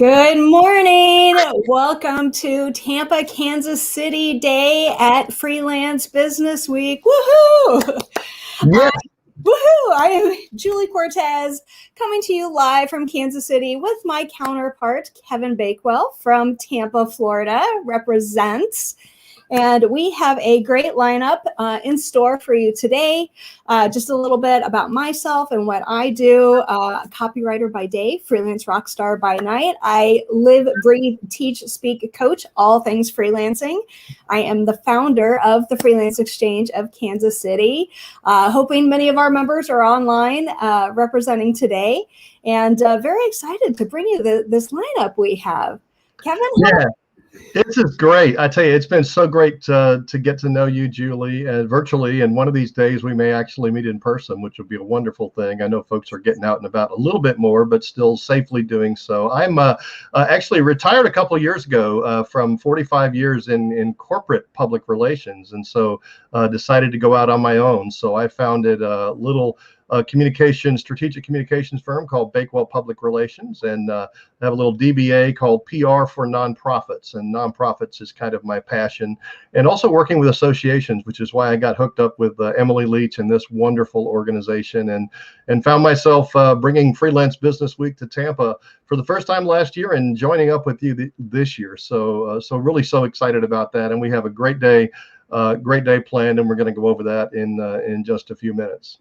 Good morning. Welcome to Tampa, Kansas City Day at Freelance Business Week. Woohoo! Yeah. Woohoo! I am Julie Cortez coming to you live from Kansas City with my counterpart, Kevin Bakewell from Tampa, Florida, represents. And we have a great lineup in store for you today. Just a little bit about myself and what I do. Copywriter by day, freelance rock star by night. I live, breathe, teach, speak, coach all things freelancing. I am the founder of the Freelance Exchange of Kansas City. Hoping many of our members are online representing today. And very excited to bring you this lineup we have. Kevin? Yeah. This is great. I tell you, it's been so great to get to know you, Julie, virtually. And one of these days we may actually meet in person, which would be a wonderful thing. I know folks are getting out and about a little bit more, but still safely doing so. I'm actually retired a couple of years ago from 45 years in corporate public relations. And so decided to go out on my own. So I founded a little strategic communications firm called Bakewell Public Relations, and I have a little DBA called PR for Nonprofits, and nonprofits is kind of my passion, and also working with associations, which is why I got hooked up with Emily Leach and this wonderful organization, and found myself bringing Freelance Business Week to Tampa for the first time last year and joining up with you this year. So really so excited about that, and we have a great day planned, and we're going to go over that in just a few minutes.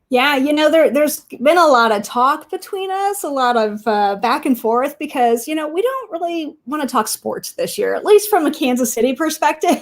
Yeah, there's been a lot of talk between us, a lot of back and forth, because, we don't really want to talk sports this year, at least from a Kansas City perspective.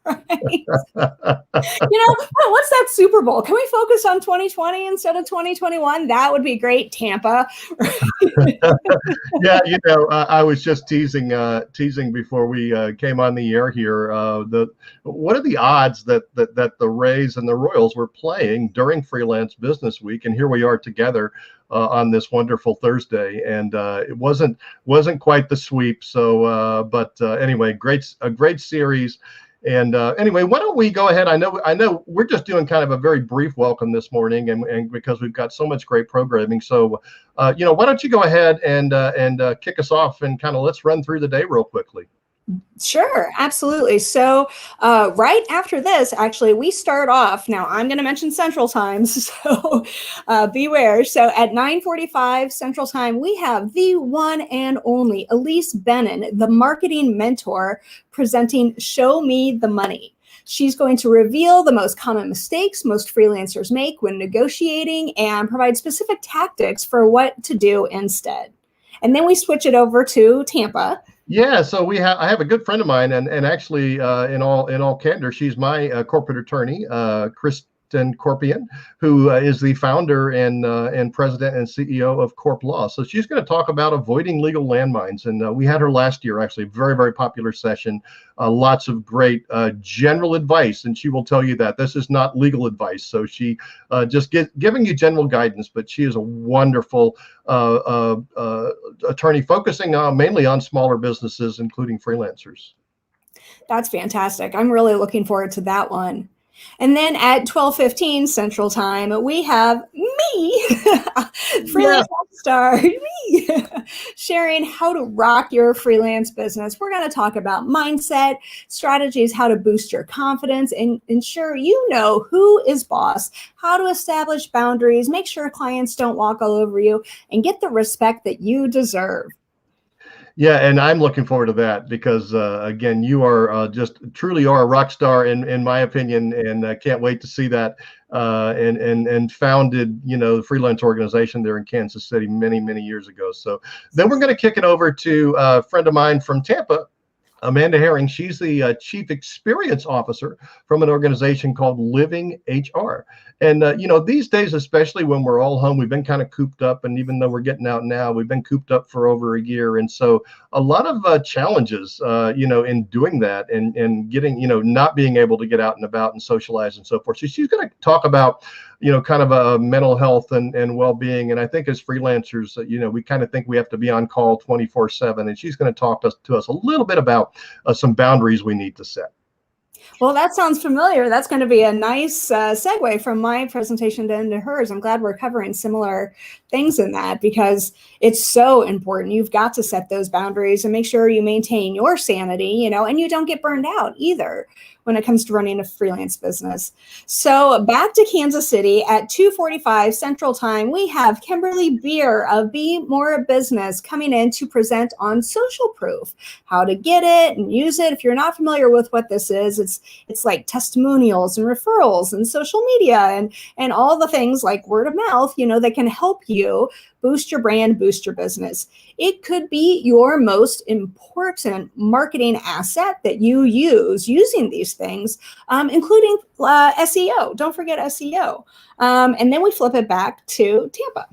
Right? What's that Super Bowl? Can we focus on 2020 instead of 2021? That would be great, Tampa. Yeah, I was just teasing before we came on the air here. What are the odds that the Rays and the Royals were playing during Freelance Business Week, and here we are together on this wonderful Thursday, and it wasn't quite the sweep. So, but anyway, a great series. And anyway, why don't we go ahead? I know we're just doing kind of a very brief welcome this morning, and because we've got so much great programming. So, why don't you go ahead and kick us off, and kind of let's run through the day real quickly. Sure, absolutely. So right after this, actually, we start off. Now, I'm going to mention Central Time, so beware. So at 9:45 Central Time, we have the one and only Elise Bennon, the marketing mentor, presenting Show Me the Money. She's going to reveal the most common mistakes most freelancers make when negotiating and provide specific tactics for what to do instead. And then we switch it over to Tampa. Yeah, so I have a good friend of mine, and actually, in all candor, she's my corporate attorney, Kristen Corpian, who is the founder and president and CEO of Corp Law. So she's going to talk about avoiding legal landmines, and we had her last year, actually, very, very popular session. Lots of great general advice, and she will tell you that this is not legal advice. So she just giving you general guidance, but she is a wonderful attorney focusing mainly on smaller businesses, including freelancers. That's fantastic. I'm really looking forward to that one. And then at 12:15 Central Time, we have me, freelance star, me, sharing how to rock your freelance business. We're going to talk about mindset, strategies, how to boost your confidence, and ensure you know who is boss, how to establish boundaries, make sure clients don't walk all over you, and get the respect that you deserve. Yeah, and I'm looking forward to that because, again, you are just truly are a rock star in my opinion, and I can't wait to see that. And founded, the freelance organization there in Kansas City many, many years ago. So then we're going to kick it over to a friend of mine from Tampa, Amanda Herring. She's the Chief Experience Officer from an organization called Living HR. And, these days, especially when we're all home, we've been kind of cooped up. And even though we're getting out now, we've been cooped up for over a year. And so a lot of challenges, in doing that and getting, not being able to get out and about and socialize and so forth. So she's going to talk about, kind of a mental health and well-being. And I think as freelancers, we kind of think we have to be on call 24/7. And she's going to talk to us a little bit about some boundaries we need to set. Well, that sounds familiar. That's going to be a nice segue from my presentation to into hers. I'm glad we're covering similar things in that because it's so important. You've got to set those boundaries and make sure you maintain your sanity, you know, and you don't get burned out either when it comes to running a freelance business. So back to Kansas City at 2:45 Central Time, we have Kimberly Beer of Be More Business coming in to present on social proof, how to get it and use it. If you're not familiar with what this is, it's like testimonials and referrals and social media and all the things like word of mouth, you know, that can help you boost your brand, boost your business. It could be your most important marketing asset that you use using these things, including SEO. Don't forget SEO. And then we flip it back to Tampa.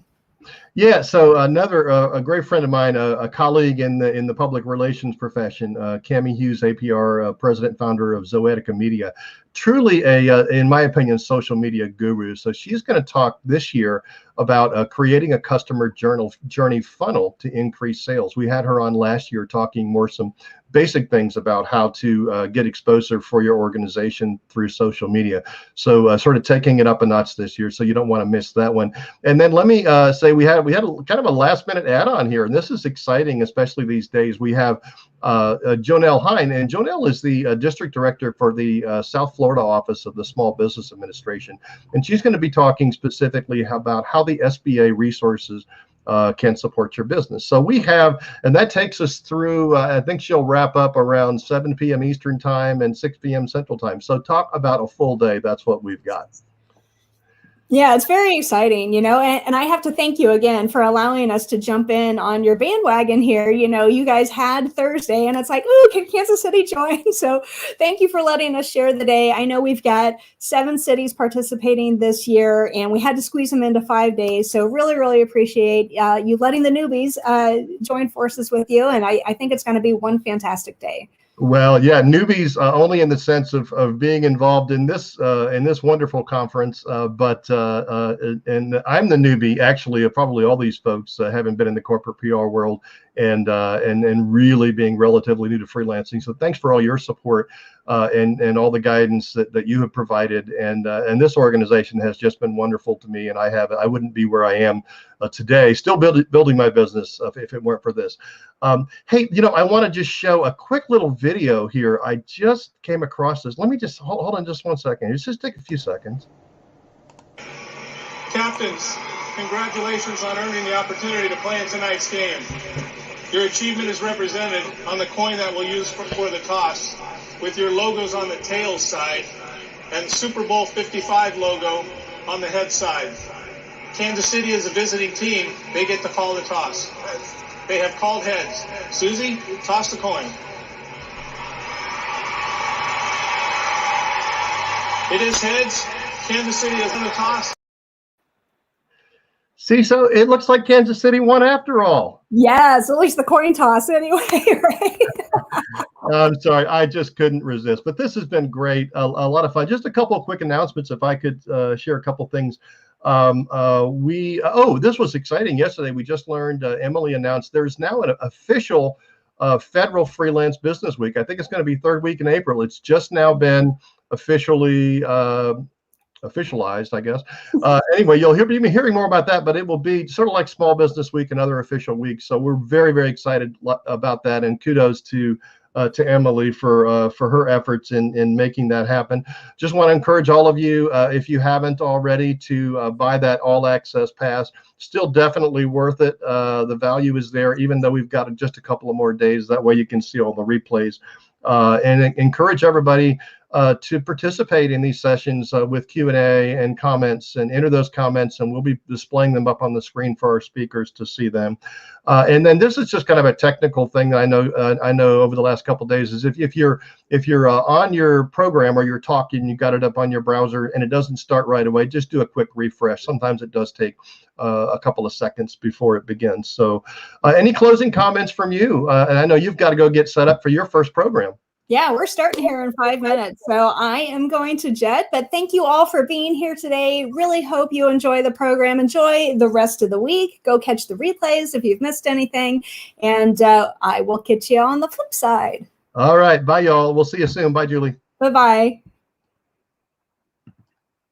Yeah, so another a great friend of mine, a colleague in the public relations profession, Cami Hughes, APR, president founder of Zoetica Media, truly in my opinion, social media guru. So she's going to talk this year about creating a customer journey funnel to increase sales. We had her on last year talking more some basic things about how to get exposure for your organization through social media. So sort of taking it up a notch this year. So you don't want to miss that one. And then let me say we had a kind of a last minute add-on here, and this is exciting, especially these days. We have Jonelle Hine, and Jonelle is the district director for the South Florida office of the Small Business Administration, and she's going to be talking specifically about how the SBA resources can support your business. So we have, and that takes us through, I think she'll wrap up around 7 p.m. Eastern time and 6 p.m. Central time. So talk about a full day. That's what we've got. Yeah, it's very exciting, you know, and I have to thank you again for allowing us to jump in on your bandwagon here. You know, you guys had Thursday and it's like, ooh, can Kansas City join? So thank you for letting us share the day. I know we've got 7 cities participating this year and we had to squeeze them into 5 days. So really, really appreciate you letting the newbies join forces with you. And I think it's going to be one fantastic day. Well, yeah, newbies only in the sense of being involved in this wonderful conference, but and I'm the newbie actually of probably all these folks having been in the corporate PR world and really being relatively new to freelancing. So thanks for all your support and all the guidance that you have provided, and this organization has just been wonderful to me, and I wouldn't be where I am today, still building my business if it weren't for this. Hey, you know, I want to just show a quick little video here. I just came across this. Let me just hold on just one second. Just take a few seconds. Captains, congratulations on earning the opportunity to play in tonight's game. Your achievement is represented on the coin that we'll use for the toss, with your logos on the tail side and Super Bowl 55 logo on the head side. Kansas City is a visiting team. They get to call the toss. They have called heads. Susie, toss the coin. It is heads. Kansas City is in the toss. See, so it looks like Kansas City won after all. Yes, at least the coin toss anyway, right? I'm sorry, I just couldn't resist. But this has been great, a lot of fun. Just a couple of quick announcements, if I could share a couple things. This was exciting. Yesterday, we just learned, Emily announced there's now an official federal freelance business week. I think it's going to be third week in April. It's just now been officially officialized, I guess. Anyway, you'll be hearing more about that, but it will be sort of like Small Business Week and other official weeks. So we're very, very excited about that, and kudos to Emily for her efforts in making that happen. Just want to encourage all of you, if you haven't already, to buy that all access pass. Still definitely worth it. The value is there, even though we've got just a couple of more days. That way you can see all the replays. And encourage everybody to participate in these sessions with Q&A and comments, and enter those comments, and we'll be displaying them up on the screen for our speakers to see them. And then this is just kind of a technical thing that I know over the last couple of days is if you're on your program or you're talking, you got it up on your browser and it doesn't start right away, just do a quick refresh. Sometimes it does take a couple of seconds before it begins. So any closing comments from you? And I know you've got to go get set up for your first program. Yeah, we're starting here in 5 minutes. So I am going to jet, but thank you all for being here today. Really hope you enjoy the program. Enjoy the rest of the week. Go catch the replays if you've missed anything. And I will catch you on the flip side. All right. Bye, y'all. We'll see you soon. Bye, Julie. Bye-bye.